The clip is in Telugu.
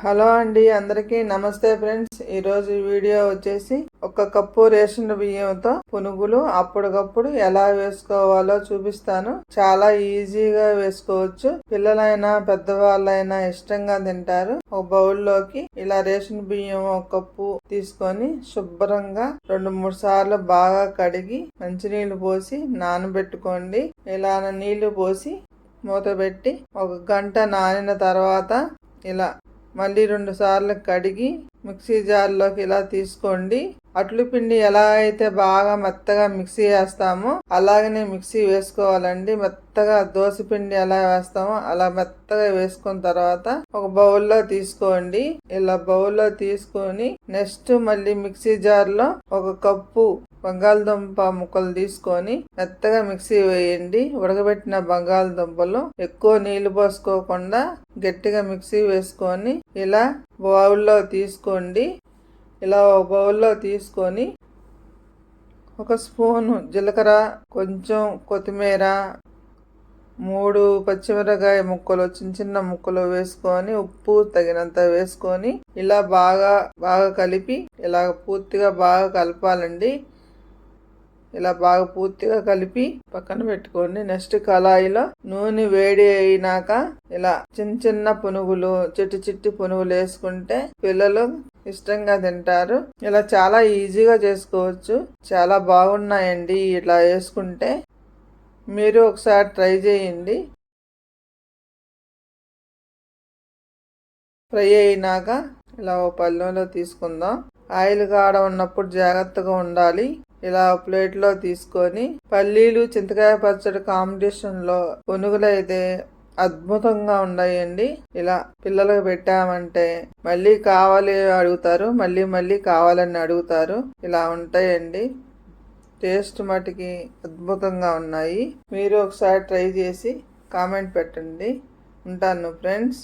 హలో అండి, అందరికీ నమస్తే ఫ్రెండ్స్. ఈరోజు వీడియో వచ్చేసి 1 కప్పు రేషన్ బియ్యంతో పునుగులు అప్పటికప్పుడు ఎలా వేసుకోవాలో చూపిస్తాను. చాలా ఈజీగా వేసుకోవచ్చు. పిల్లలైనా పెద్దవాళ్ళైనా ఇష్టంగా తింటారు. ఒక బౌల్లోకి ఇలా రేషన్ బియ్యం 1 కప్పు తీసుకొని శుభ్రంగా 2-3 సార్లు బాగా కడిగి మంచినీళ్ళు పోసి నానబెట్టుకోండి. ఇలా నీళ్లు పోసి మూత పెట్టి 1 గంట నానిన తర్వాత ఇలా మళ్ళీ 2 సార్లు కడిగి మిక్సీ జార్లోకి ఇలా తీసుకోండి. అట్లు పిండి ఎలా అయితే బాగా మెత్తగా మిక్సీ వేస్తామో అలాగనే మిక్సీ వేసుకోవాలండి. మెత్తగా దోశ పిండి ఎలా వేస్తామో అలా మెత్తగా వేసుకున్న తర్వాత ఒక బౌల్లో తీసుకోండి. ఇలా బౌల్లో తీసుకొని నెక్స్ట్ మళ్ళీ మిక్సీ జార్లో 1 కప్పు బంగాళదుంప ముక్కలు తీసుకొని మెత్తగా మిక్సీ వేయండి. ఉడకబెట్టిన బంగాళదుంపలు ఎక్కువ నీళ్లు పోసుకోకుండా గట్టిగా మిక్సీ వేసుకొని ఇలా బౌల్లో తీసుకోండి. ఇలా ఒక బౌల్లో తీసుకొని 1 స్పూను జీలకర్ర, కొంచెం కొత్తిమీర, 3 పచ్చిమిరకాయ ముక్కలు చిన్న ముక్కలు వేసుకొని ఉప్పు తగినంత వేసుకొని ఇలా బాగా కలిపి ఇలా పూర్తిగా బాగా కలపాలండి. ఇలా బాగా పూర్తిగా కలిపి పక్కన పెట్టుకోండి. నెక్స్ట్ కళాయిలో నూనె వేడి అయినాక ఇలా చిన్న పునుగులు చిట్టి పునుగులు వేసుకుంటే పిల్లలు ఇష్టంగా తింటారు. ఇలా చాలా ఈజీగా చేసుకోవచ్చు. చాలా బాగున్నాయండి. ఇట్లా వేసుకుంటే మీరు ఒకసారి ట్రై చేయండి. ఫ్రై అయినాక ఇలా ఒక పళ్ళెంలో తీసుకుందాం. ఆయిల్ కాడ ఉన్నప్పుడు జాగ్రత్తగా ఉండాలి. ఇలా ప్లేట్లో తీసుకొని పల్లీలు చింతకాయ పచ్చడి కాంబినేషన్లో పునుగులు అయితే అద్భుతంగా ఉన్నాయండి. ఇలా పిల్లలకు పెట్టామంటే మళ్ళీ కావాలి అడుగుతారు, మళ్ళీ కావాలని అడుగుతారు. ఇలా ఉంటాయండి. టేస్ట్ మటుకి అద్భుతంగా ఉన్నాయి. మీరు ఒకసారి ట్రై చేసి కామెంట్ పెట్టండి. ఉంటాను ఫ్రెండ్స్.